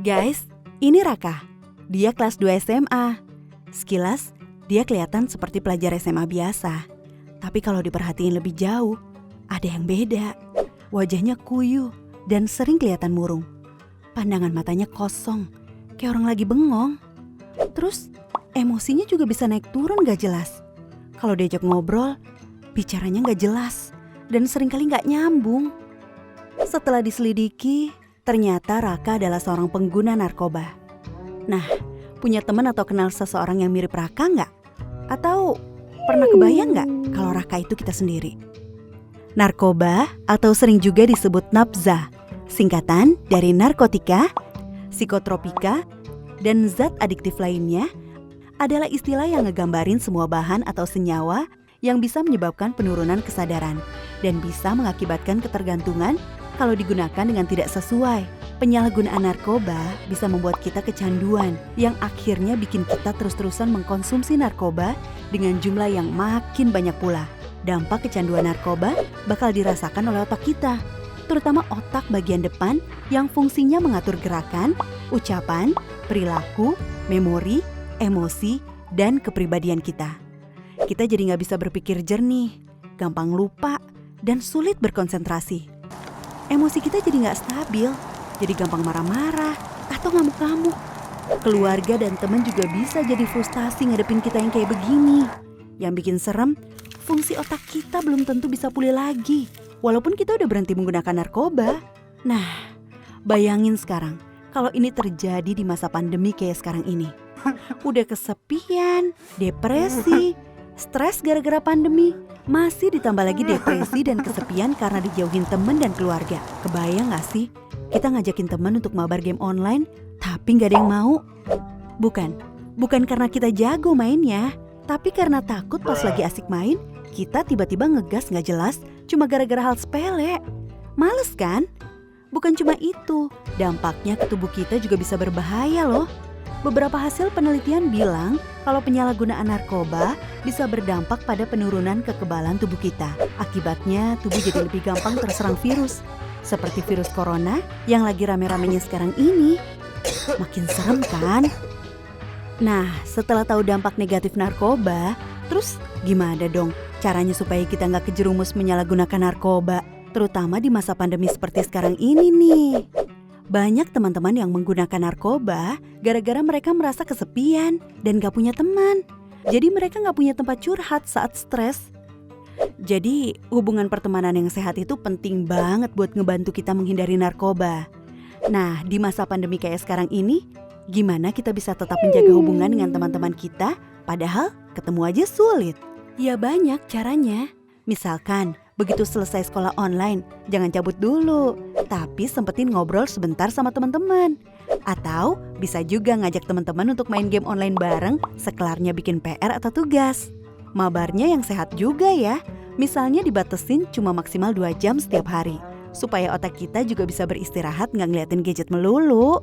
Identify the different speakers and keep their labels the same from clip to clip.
Speaker 1: Guys, ini Raka. Dia kelas 2 SMA. Sekilas, dia kelihatan seperti pelajar SMA biasa. Tapi kalau diperhatiin lebih jauh, ada yang beda. Wajahnya kuyuh dan sering kelihatan murung. Pandangan matanya kosong, kayak orang lagi bengong. Terus, emosinya juga bisa naik turun gak jelas. Kalau diajak ngobrol, bicaranya gak jelas dan seringkali gak nyambung. Setelah diselidiki, ternyata Raka adalah seorang pengguna narkoba. Nah, punya teman atau kenal seseorang yang mirip Raka nggak? Atau pernah kebayang nggak kalau Raka itu kita sendiri? Narkoba atau sering juga disebut nafza, singkatan dari narkotika, psikotropika, dan zat adiktif lainnya, adalah istilah yang ngegambarin semua bahan atau senyawa yang bisa menyebabkan penurunan kesadaran dan bisa mengakibatkan ketergantungan kalau digunakan dengan tidak sesuai. Penyalahgunaan narkoba bisa membuat kita kecanduan yang akhirnya bikin kita terus-terusan mengkonsumsi narkoba dengan jumlah yang makin banyak pula. Dampak kecanduan narkoba bakal dirasakan oleh otak kita, terutama otak bagian depan yang fungsinya mengatur gerakan, ucapan, perilaku, memori, emosi, dan kepribadian kita. Kita jadi nggak bisa berpikir jernih, gampang lupa, dan sulit berkonsentrasi. Emosi kita jadi nggak stabil, jadi gampang marah-marah atau ngamuk-ngamuk. Keluarga dan teman juga bisa jadi frustasi ngadepin kita yang kayak begini. Yang bikin serem, fungsi otak kita belum tentu bisa pulih lagi, walaupun kita udah berhenti menggunakan narkoba. Nah, bayangin sekarang, kalau ini terjadi di masa pandemi kayak sekarang ini. Udah kesepian, depresi, stres gara-gara pandemi, masih ditambah lagi depresi dan kesepian karena dijauhin teman dan keluarga. Kebayang gak sih? Kita ngajakin teman untuk mabar game online, tapi gak ada yang mau. Bukan karena kita jago mainnya, tapi karena takut pas lagi asik main, kita tiba-tiba ngegas gak jelas cuma gara-gara hal sepele. Males kan? Bukan cuma itu, dampaknya ke tubuh kita juga bisa berbahaya loh. Beberapa hasil penelitian bilang kalau penyalahgunaan narkoba bisa berdampak pada penurunan kekebalan tubuh kita. Akibatnya tubuh jadi lebih gampang terserang virus. Seperti virus corona yang lagi rame-ramenya sekarang ini. Makin serem kan? Nah, setelah tahu dampak negatif narkoba, terus gimana dong caranya supaya kita nggak kejerumus menyalahgunakan narkoba? Terutama di masa pandemi seperti sekarang ini nih. Banyak teman-teman yang menggunakan narkoba gara-gara mereka merasa kesepian dan gak punya teman. Jadi mereka gak punya tempat curhat saat stres. Jadi hubungan pertemanan yang sehat itu penting banget buat ngebantu kita menghindari narkoba. Nah, di masa pandemi kayak sekarang ini, gimana kita bisa tetap menjaga hubungan dengan teman-teman kita padahal ketemu aja sulit? Ya banyak caranya. Misalkan, begitu selesai sekolah online, jangan cabut dulu, tapi sempetin ngobrol sebentar sama teman-teman. Atau bisa juga ngajak teman-teman untuk main game online bareng sekelarnya bikin PR atau tugas. Mabarnya yang sehat juga ya, misalnya dibatesin cuma maksimal 2 jam setiap hari, supaya otak kita juga bisa beristirahat nggak ngeliatin gadget melulu.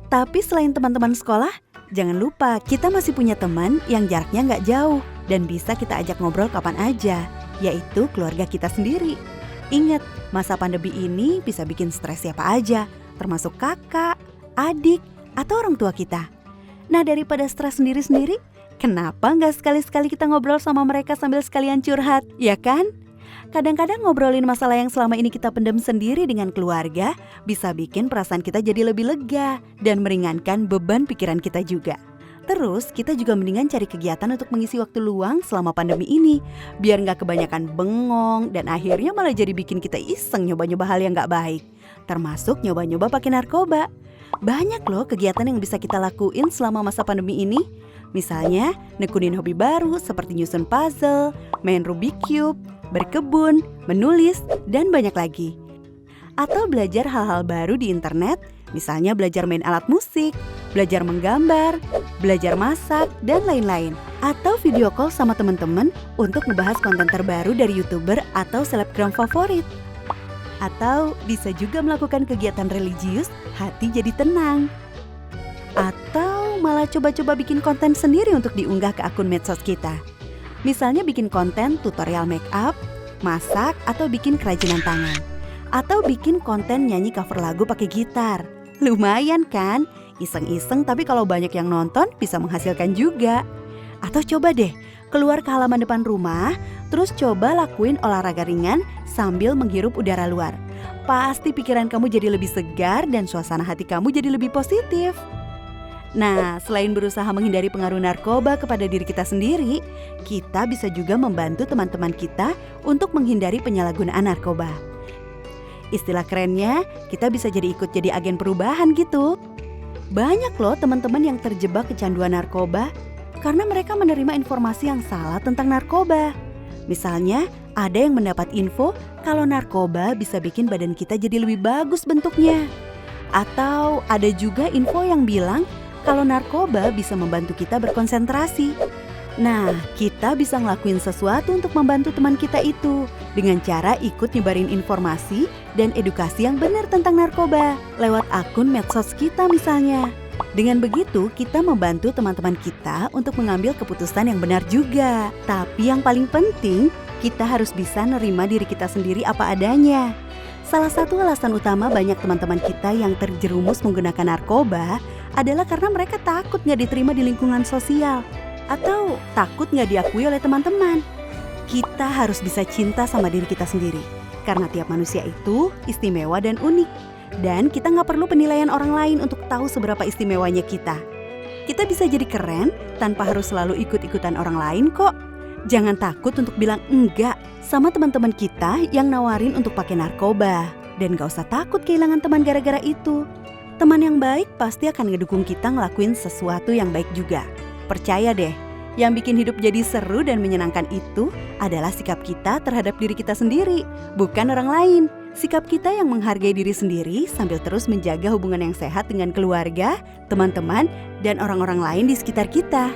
Speaker 1: Tapi selain teman-teman sekolah, jangan lupa kita masih punya teman yang jaraknya nggak jauh dan bisa kita ajak ngobrol kapan aja, yaitu keluarga kita sendiri. Ingat, masa pandemi ini bisa bikin stres siapa aja, termasuk kakak, adik, atau orang tua kita. Nah, daripada stres sendiri-sendiri, kenapa nggak sekali-sekali kita ngobrol sama mereka sambil sekalian curhat, ya kan? Kadang-kadang ngobrolin masalah yang selama ini kita pendam sendiri dengan keluarga bisa bikin perasaan kita jadi lebih lega dan meringankan beban pikiran kita juga. Terus kita juga mendingan cari kegiatan untuk mengisi waktu luang selama pandemi ini, biar gak kebanyakan bengong dan akhirnya malah jadi bikin kita iseng nyoba-nyoba hal yang gak baik, termasuk nyoba-nyoba pakai narkoba. Banyak loh kegiatan yang bisa kita lakuin selama masa pandemi ini. Misalnya nekunin hobi baru seperti nyusun puzzle, main Rubik Cube, berkebun, menulis, dan banyak lagi. Atau belajar hal-hal baru di internet, misalnya belajar main alat musik, belajar menggambar, belajar masak, dan lain-lain. Atau video call sama teman-teman untuk ngebahas konten terbaru dari YouTuber atau selebgram favorit. Atau bisa juga melakukan kegiatan religius, hati jadi tenang. Atau malah coba-coba bikin konten sendiri untuk diunggah ke akun medsos kita. Misalnya bikin konten tutorial make up, masak, atau bikin kerajinan tangan. Atau bikin konten nyanyi cover lagu pakai gitar. Lumayan kan? Iseng-iseng tapi kalau banyak yang nonton bisa menghasilkan juga. Atau coba deh, keluar ke halaman depan rumah, terus coba lakuin olahraga ringan sambil menghirup udara luar. Pasti pikiran kamu jadi lebih segar dan suasana hati kamu jadi lebih positif. Nah, selain berusaha menghindari pengaruh narkoba kepada diri kita sendiri, kita bisa juga membantu teman-teman kita untuk menghindari penyalahgunaan narkoba. Istilah kerennya, kita bisa ikut jadi agen perubahan gitu. Banyak loh teman-teman yang terjebak kecanduan narkoba karena mereka menerima informasi yang salah tentang narkoba. Misalnya, ada yang mendapat info kalau narkoba bisa bikin badan kita jadi lebih bagus bentuknya. Atau ada juga info yang bilang kalau narkoba bisa membantu kita berkonsentrasi. Nah, kita bisa ngelakuin sesuatu untuk membantu teman kita itu dengan cara ikut nyebarin informasi dan edukasi yang benar tentang narkoba lewat akun medsos kita misalnya. Dengan begitu, kita membantu teman-teman kita untuk mengambil keputusan yang benar juga. Tapi yang paling penting, kita harus bisa nerima diri kita sendiri apa adanya. Salah satu alasan utama banyak teman-teman kita yang terjerumus menggunakan narkoba adalah karena mereka takut nggak diterima di lingkungan sosial atau takut nggak diakui oleh teman-teman. Kita harus bisa cinta sama diri kita sendiri karena tiap manusia itu istimewa dan unik. Dan kita nggak perlu penilaian orang lain untuk tahu seberapa istimewanya kita. Kita bisa jadi keren tanpa harus selalu ikut-ikutan orang lain kok. Jangan takut untuk bilang enggak sama teman-teman kita yang nawarin untuk pakai narkoba. Dan gak usah takut kehilangan teman gara-gara itu. Teman yang baik pasti akan ngedukung kita ngelakuin sesuatu yang baik juga. Percaya deh, yang bikin hidup jadi seru dan menyenangkan itu adalah sikap kita terhadap diri kita sendiri, bukan orang lain. Sikap kita yang menghargai diri sendiri sambil terus menjaga hubungan yang sehat dengan keluarga, teman-teman, dan orang-orang lain di sekitar kita.